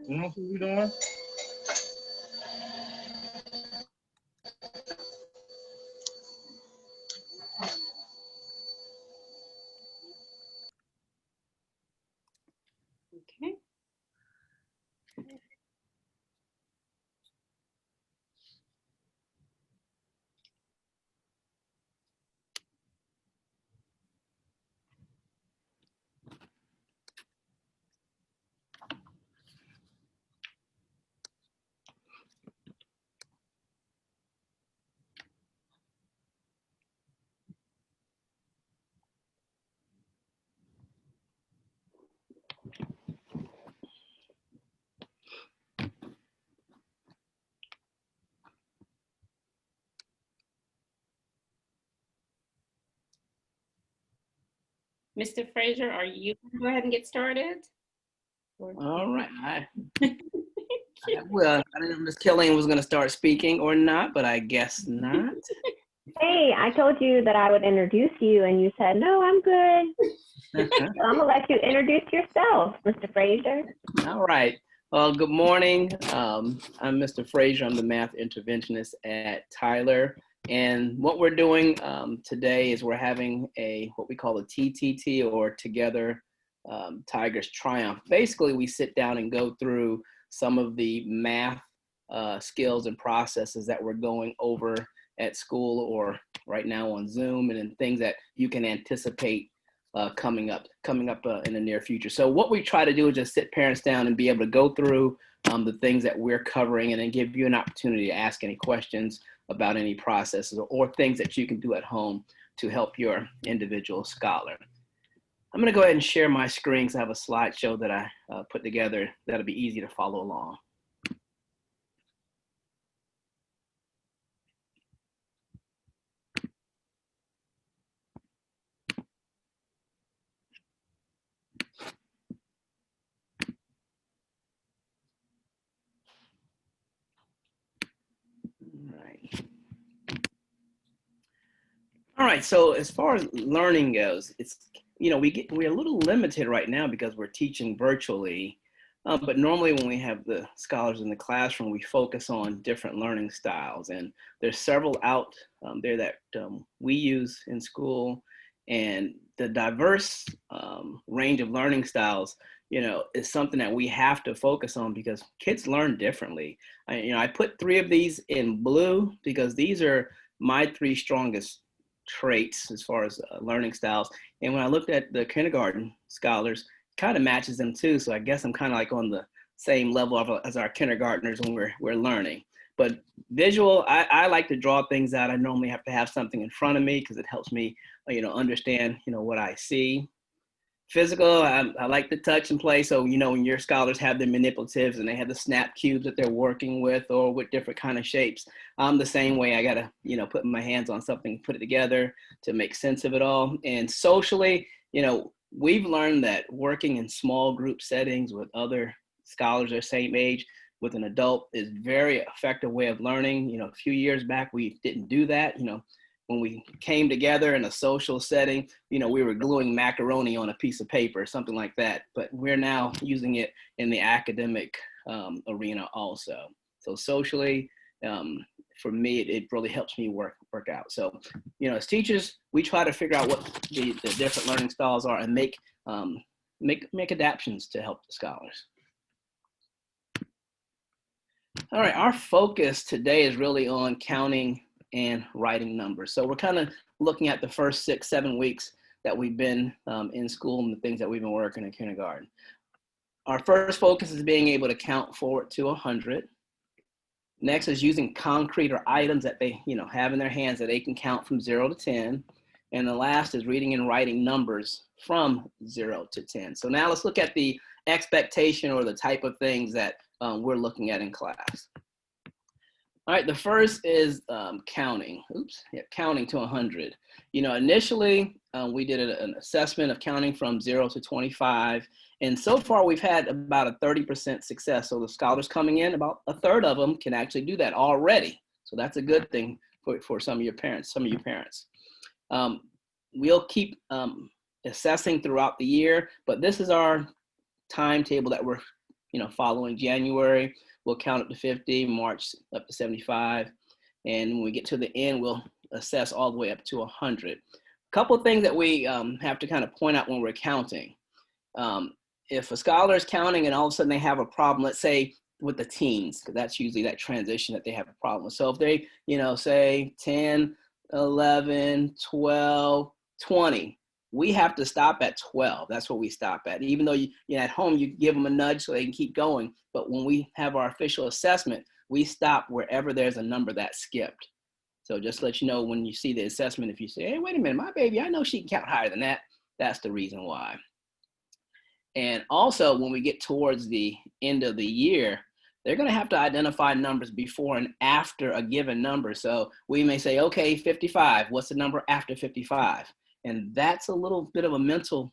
You know what we doing? Okay. Mr. Fraser, are you going to go ahead and get started? All right. I will. I didn't know Ms. Killian was going to start speaking or not, but I guess not. Hey, I told you that I would introduce you, and you said, no, I'm good. So I'm going to let you introduce yourself, Mr. Fraser. All right. Well, good morning. I'm Mr. Fraser. I'm the math interventionist at Tyler. And what we're doing today is we're having what we call a TTT, or Together Tigers Triumph. Basically, we sit down and go through some of the math skills and processes that we're going over at school or right now on Zoom, and then things that you can anticipate coming up in the near future. So what we try to do is just sit parents down and be able to go through the things that we're covering, and then give you an opportunity to ask any questions about any processes or things that you can do at home to help your individual scholar. I'm going to go ahead and share my screen because I have a slideshow that I put together that'll be easy to follow along. All right, so as far as learning goes, it's, we're a little limited right now because we're teaching virtually, but normally when we have the scholars in the classroom, we focus on different learning styles, and there's several out there that we use in school, and the diverse range of learning styles, is something that we have to focus on because kids learn differently. I put 3 of these in blue because these are my 3 strongest traits as far as learning styles. And when I looked at the kindergarten scholars, kind of matches them too. So I guess I'm kind of like on the same level as our kindergartners when we're learning. But visual, I like to draw things out. I normally have to have something in front of me because it helps me, understand, what I see. Physical, I like to touch and play. So, when your scholars have their manipulatives and they have the snap cubes that they're working with, or with different kind of shapes, I'm the same way. I got to, put my hands on something, put it together to make sense of it all. And socially, we've learned that working in small group settings with other scholars the same age with an adult is very effective way of learning. A few years back, we didn't do that. When we came together in a social setting, we were gluing macaroni on a piece of paper, something like that. But we're now using it in the academic arena also. So socially, for me, it really helps me work out. So, as teachers, we try to figure out what the different learning styles are and make adaptations to help the scholars. All right, our focus today is really on counting and writing numbers. So we're kind of looking at the first 6-7 weeks that we've been in school and the things that we've been working in kindergarten. Our first focus is being able to count forward to 100. Next is using concrete or items that they have in their hands that they can count from 0 to 10. And the last is reading and writing numbers from 0 to 10. So now let's look at the expectation or the type of things that we're looking at in class. All right, the first is counting. Counting to 100. Initially we did an assessment of counting from 0 to 25, and so far we've had about a 30% success. So the scholars coming in, about a third of them can actually do that already. So that's a good thing for some of your parents. We'll keep assessing throughout the year, but this is our timetable that we're following January, we'll count up to 50, March up to 75. And when we get to the end, we'll assess all the way up to 100. A couple of things that we have to kind of point out when we're counting. If a scholar is counting and all of a sudden they have a problem, let's say with the teens, because that's usually that transition that they have a problem with. So if they, say 10, 11, 12, 20, we have to stop at 12. That's what we stop at. Even though at home, you give them a nudge so they can keep going. But when we have our official assessment, we stop wherever there's a number that skipped. So just to let you know, when you see the assessment, if you say, hey, wait a minute, my baby, I know she can count higher than that, that's the reason why. And also, when we get towards the end of the year, they're going to have to identify numbers before and after a given number. So we may say, okay, 55, what's the number after 55? And that's a little bit of a mental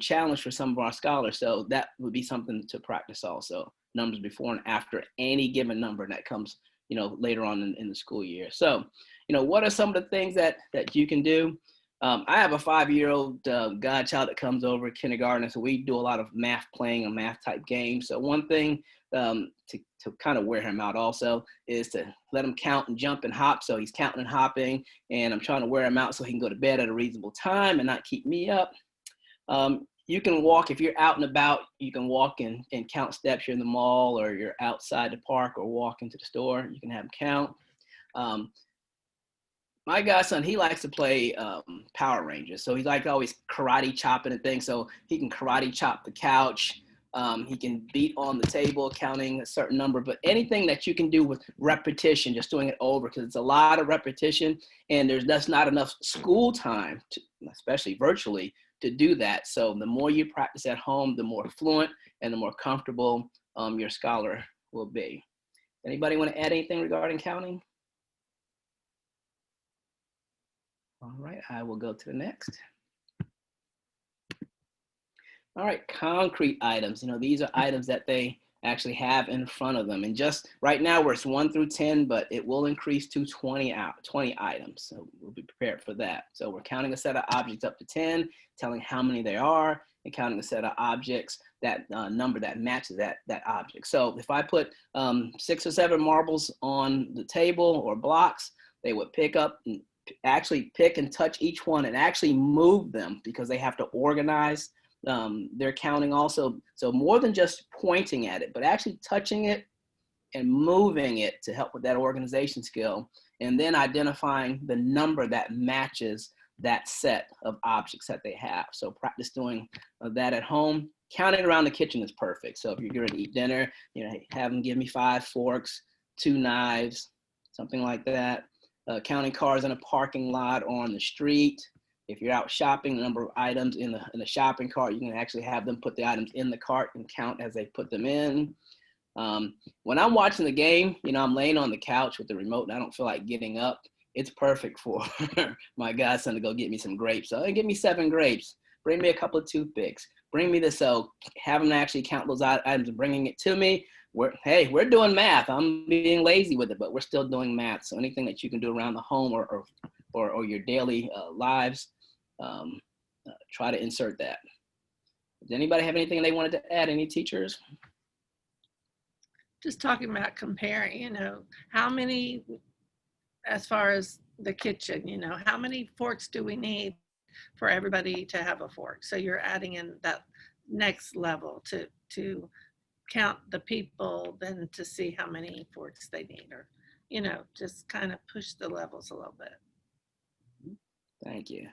challenge for some of our scholars. So that would be something to practice also, numbers before and after any given number that comes, later on in the school year. So, what are some of the things that you can do? I have a 5-year-old godchild that comes over kindergarten, so we do a lot of math playing and math type games. So one thing to kind of wear him out also is to let him count and jump and hop. So he's counting and hopping, and I'm trying to wear him out so he can go to bed at a reasonable time and not keep me up. You can walk, if you're out and about, you can walk and count steps. You're in the mall or you're outside the park or walk into the store. You can have him count. My godson, he likes to play Power Rangers. So he's like always karate chopping and things. So he can karate chop the couch. He can beat on the table, counting a certain number. But anything that you can do with repetition, just doing it over, because it's a lot of repetition. And there's just not enough school time, especially virtually, to do that. So the more you practice at home, the more fluent and the more comfortable your scholar will be. Anybody want to add anything regarding counting? All right, I will go to the next. All right, concrete items. These are items that they actually have in front of them. And just right now, it's 1 through 10, but it will increase to 20 items. So we'll be prepared for that. So we're counting a set of objects up to 10, telling how many there are, and counting a set of objects, that number that matches that object. So if I put 6 or 7 marbles on the table or blocks, they would pick up and actually pick and touch each one and actually move them, because they have to organize their counting also. So more than just pointing at it, but actually touching it and moving it to help with that organization skill, and then identifying the number that matches that set of objects that they have. So practice doing that at home. Counting around the kitchen is perfect. So if you're going to eat dinner, have them give me 5 forks, 2 knives, something like that. Counting cars in a parking lot or on the street. If you're out shopping, the number of items in the shopping cart, you can actually have them put the items in the cart and count as they put them in. When I'm watching the game, I'm laying on the couch with the remote and I don't feel like getting up. It's perfect for my godson to go get me some grapes. So give me 7 grapes. Bring me a couple of toothpicks. Bring me this. So have them actually count those items and bringing it to me. We're doing math. I'm being lazy with it, but we're still doing math. So anything that you can do around the home or your daily lives, try to insert that. Does anybody have anything they wanted to add? Any teachers? Just talking about comparing, how many, as far as the kitchen, how many forks do we need for everybody to have a fork? So you're adding in that next level to count the people, then to see how many forks they need, or just kind of push the levels a little bit. Thank you.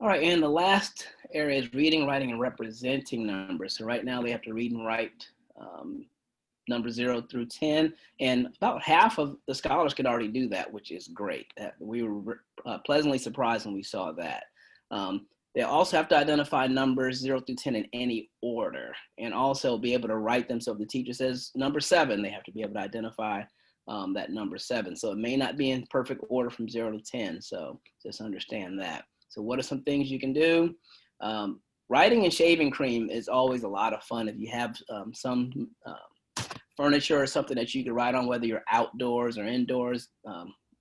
All right, and the last area is reading, writing, and representing numbers. So right now they have to read and write numbers 0 through 10, and about half of the scholars could already do that, which is great. We were pleasantly surprised when we saw that. They also have to identify numbers 0 through 10 in any order, and also be able to write them. So if the teacher says number 7, they have to be able to identify that number 7. So it may not be in perfect order from 0 to 10. So just understand that. So what are some things you can do? Writing and shaving cream is always a lot of fun. If you have some furniture or something that you can write on, whether you're outdoors or indoors,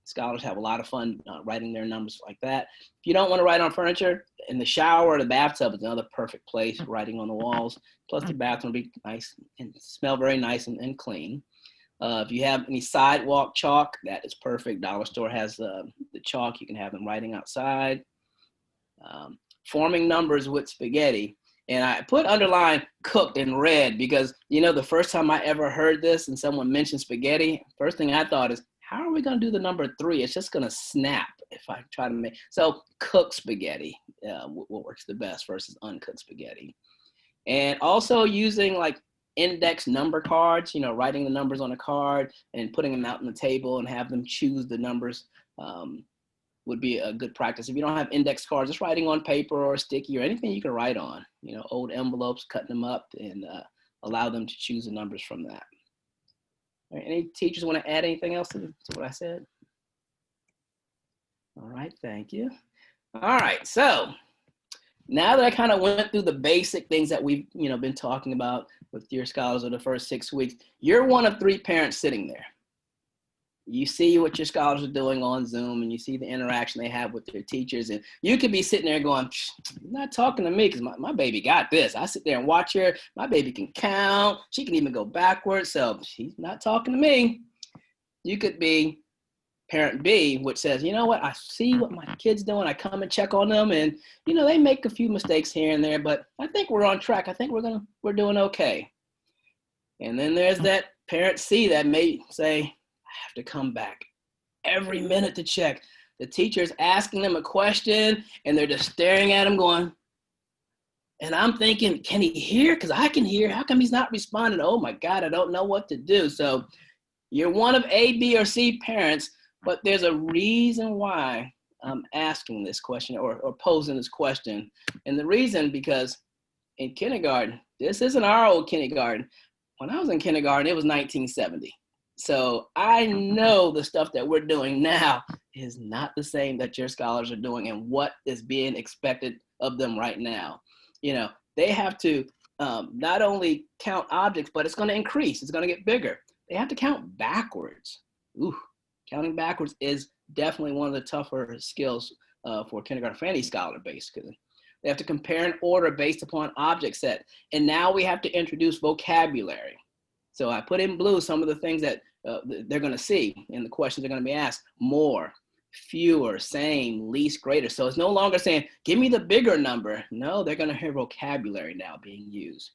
scholars have a lot of fun writing their numbers like that. If you don't want to write on furniture, in the shower or the bathtub is another perfect place, writing on the walls. Plus the bathroom will be nice and smell very nice and clean. If you have any sidewalk chalk, that is perfect. Dollar store has the chalk. You can have them writing outside. Forming numbers with spaghetti. And I put underline cooked in red because, you know, the first time I ever heard this and someone mentioned spaghetti, first thing I thought is, how are we going to do the number 3? It's just going to snap if I try to make. So cooked spaghetti what works the best versus uncooked spaghetti. And also using like index number cards, you know, writing the numbers on a card and putting them out on the table and have them choose the numbers would be a good practice. If you don't have index cards, just writing on paper or sticky or anything you can write on, you know, old envelopes, cutting them up and allow them to choose the numbers from that. All right, any teachers want to add anything else to what I said? All right, thank you. All right, so now that I kind of went through the basic things that we've, you know, been talking about with your scholars over the first 6 weeks, you're one of 3 parents sitting there. You see what your scholars are doing on Zoom and you see the interaction they have with their teachers. And you could be sitting there going, you're not talking to me because my baby got this. I sit there and watch her. My baby can count. She can even go backwards. So she's not talking to me. You could be parent B, which says, you know what, I see what my kid's doing. I come and check on them and, you know, they make a few mistakes here and there, but I think we're on track. I think we're doing okay. And then there's that parent C that may say, I have to come back every minute to check. The teacher's asking them a question and they're just staring at him going, and I'm thinking, can he hear? Because I can hear. How come he's not responding? Oh my God, I don't know what to do. So you're one of A, B, or C parents, but there's a reason why I'm asking this question or posing this question. And the reason, because in kindergarten, this isn't our old kindergarten. When I was in kindergarten, it was 1970. So I know the stuff that we're doing now is not the same that your scholars are doing and what is being expected of them right now. You know, they have to not only count objects, but it's going to increase. It's going to get bigger. They have to count backwards. Ooh, counting backwards is definitely one of the tougher skills for kindergarten for any scholar base, because they have to compare and order based upon object set. And now we have to introduce vocabulary. So I put in blue some of the things that they're going to see and the questions they're going to be asked: more, fewer, same, least, greater. So it's no longer saying, give me the bigger number. No, they're going to hear vocabulary now being used.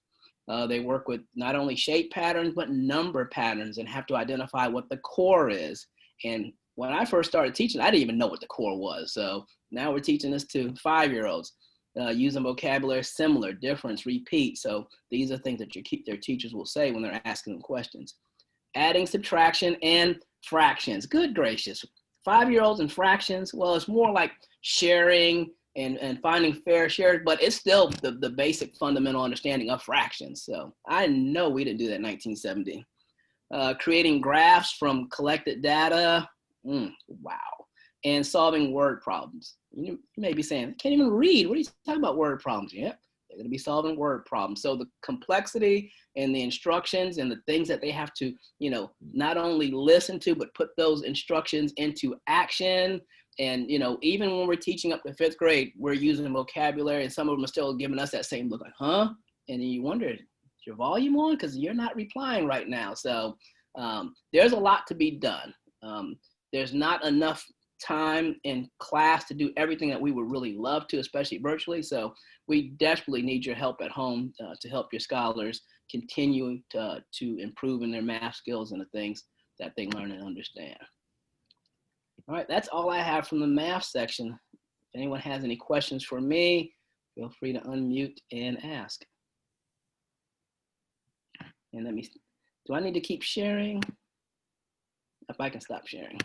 They work with not only shape patterns, but number patterns and have to identify what the core is. And when I first started teaching, I didn't even know what the core was. So now we're teaching this to 5-year-olds, using vocabulary, similar, difference, repeat. So these are things that their teachers will say when they're asking them questions. Adding, subtraction, and fractions. Good gracious. 5-year-olds and fractions, well, it's more like sharing and finding fair shares, but it's still the basic fundamental understanding of fractions. So I know we didn't do that in 1970. Creating graphs from collected data, wow. And solving word problems. You may be saying, I can't even read. What are you talking about, word problems? Yeah, they're going to be solving word problems. So the complexity and the instructions and the things that they have to, you know, not only listen to, but put those instructions into action. And, you know, even when we're teaching up to 5th grade, we're using vocabulary and some of them are still giving us that same look like, huh? And then you wonder, is your volume on? Because you're not replying right now. So there's a lot to be done. There's not enough time in class to do everything that we would really love to, especially virtually. So we desperately need your help at home to help your scholars continue to improve in their math skills and the things that they learn and understand. All right, that's all I have from the math section. If anyone has any questions for me, feel free to unmute and ask. And do I need to keep sharing? If I can stop sharing.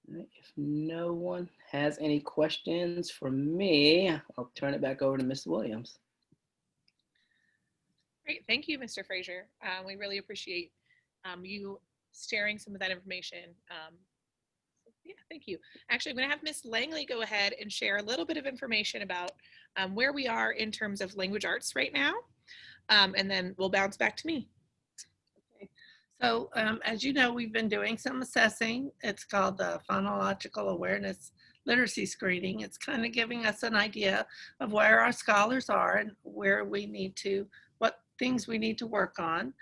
If no one has any questions for me, I'll turn it back over to Ms. Williams. Great, thank you, Mr. Frazier. We really appreciate you sharing some of that information. Yeah, thank you. Actually, I'm going to have Ms. Langley go ahead and share a little bit of information about where we are in terms of language arts right now, and then we'll bounce back to me. Okay. So as you know, we've been doing some assessing. It's called the Phonological Awareness Literacy Screening. It's kind of giving us an idea of where our scholars are and where we need to, what things we need to work on.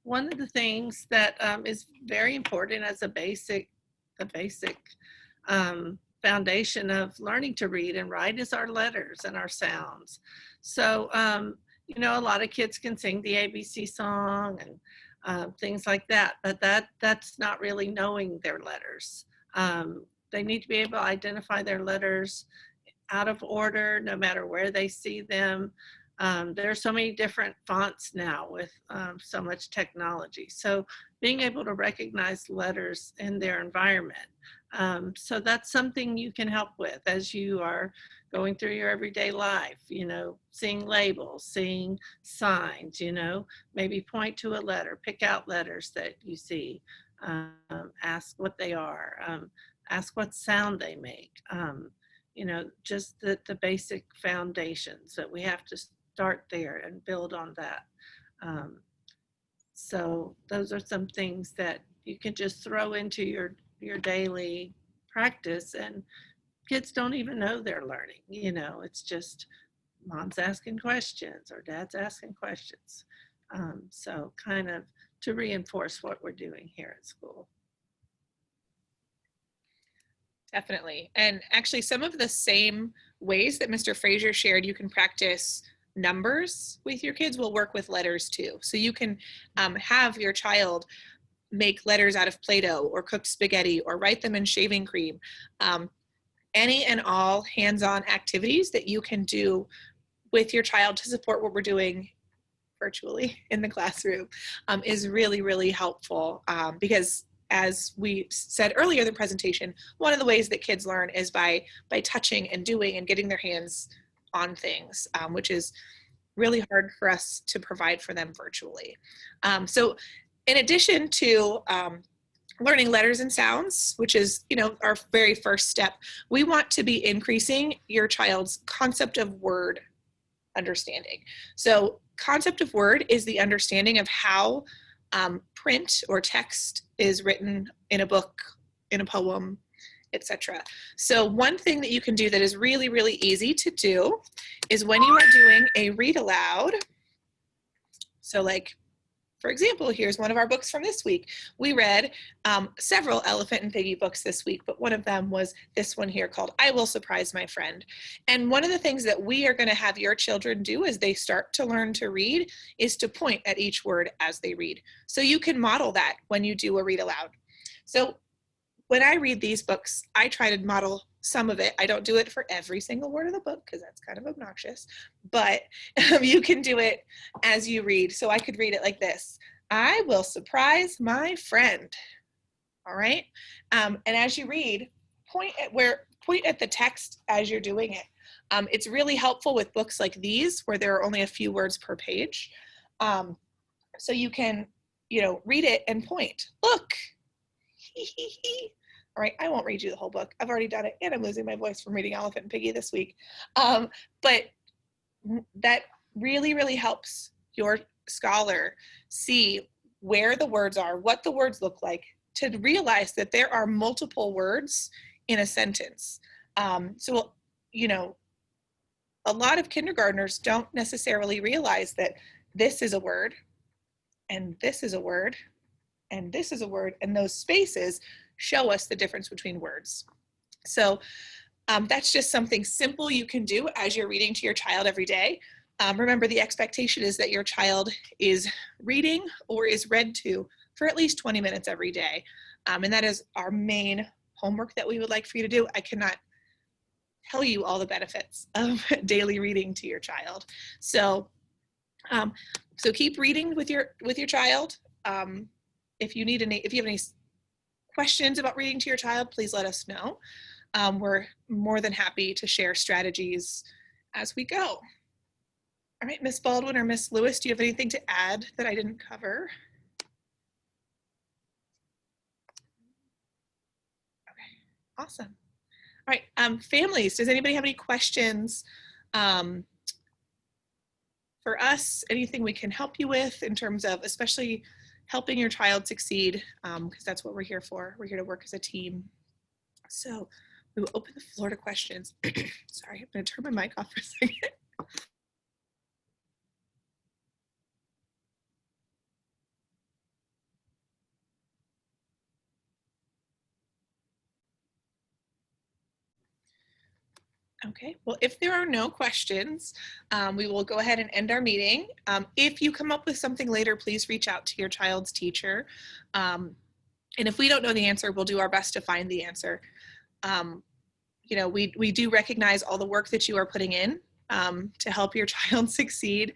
One of the things that is very important as a basic, foundation of learning to read and write is our letters and our sounds. So, you know, a lot of kids can sing the ABC song and things like that, but that's not really knowing their letters. They need to be able to identify their letters out of order, no matter where they see them. There are so many different fonts now with so much technology. So being able to recognize letters in their environment. So that's something you can help with as you are going through your everyday life, you know, seeing labels, seeing signs, you know, maybe point to a letter, pick out letters that you see, ask what they are, ask what sound they make. You know, just the basic foundations that we have to start there and build on that. So those are some things that you can just throw into your daily practice, and kids don't even know they're learning. You know, it's just mom's asking questions or dad's asking questions. So kind of to reinforce what we're doing here at school. Definitely. And actually, some of the same ways that Mr. Fraser shared, you can practice numbers with your kids will work with letters too. So you can have your child make letters out of Play-Doh or cooked spaghetti or write them in shaving cream. Any and all hands-on activities that you can do with your child to support what we're doing virtually in the classroom is really, really helpful because as we said earlier in the presentation, one of the ways that kids learn is by touching and doing and getting their hands on things, which is really hard for us to provide for them virtually. So in addition to learning letters and sounds, which is, you know, our very first step, we want to be increasing your child's concept of word understanding. So concept of word is the understanding of how print or text is written in a book, in a poem, etc. So one thing that you can do that is really, really easy to do is when you are doing a read aloud. So like, for example, here's one of our books from this week. We read several Elephant and Piggy books this week, but one of them was this one here called I Will Surprise My Friend. And one of the things that we are going to have your children do as they start to learn to read is to point at each word as they read. So you can model that when you do a read aloud. So when I read these books, I try to model some of it. I don't do it for every single word of the book because that's kind of obnoxious, but you can do it as you read. So I could read it like this. I will surprise my friend. All right. And as you read, point at the text as you're doing it. It's really helpful with books like these where there are only a few words per page. So you can, you know, read it and point. Look. All right, I won't read you the whole book. I've already done it, and I'm losing my voice from reading Elephant and Piggy this week. But that really, really helps your scholar see where the words are, what the words look like, to realize that there are multiple words in a sentence. So, you know, a lot of kindergartners don't necessarily realize that this is a word, and this is a word, and this is a word, and those spaces show us the difference between words. So that's just something simple you can do as you're reading to your child every day. Remember, the expectation is that your child is reading or is read to for at least 20 minutes every day. And that is our main homework that we would like for you to do. I cannot tell you all the benefits of daily reading to your child. So keep reading with your child. If you have any questions about reading to your child, please let us know. We're more than happy to share strategies as we go. All right, Miss Baldwin or Miss Lewis, do you have anything to add that I didn't cover? Okay, awesome. All right, families, does anybody have any questions for us? Anything we can help you with in terms of, especially helping your child succeed, because that's what we're here for. We're here to work as a team. So we will open the floor to questions. Sorry, I'm going to turn my mic off for a second. Okay, well, if there are no questions, we will go ahead and end our meeting. If you come up with something later, please reach out to your child's teacher. And if we don't know the answer, we'll do our best to find the answer. You know, we do recognize all the work that you are putting in to help your child succeed.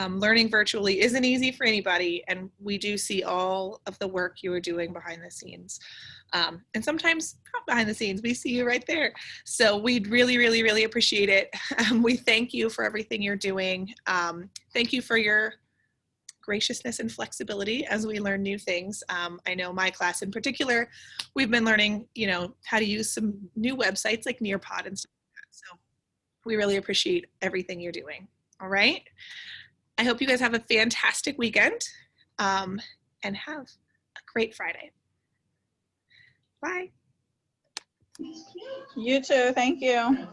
Learning virtually isn't easy for anybody, and we do see all of the work you are doing behind the scenes. And sometimes not behind the scenes, we see you right there. So we'd really, really, really appreciate it. We thank you for everything you're doing. Thank you for your graciousness and flexibility as we learn new things. I know my class in particular, we've been learning, you know, how to use some new websites like Nearpod and stuff like that. So we really appreciate everything you're doing. All right. I hope you guys have a fantastic weekend and have a great Friday. Bye. You too. Thank you.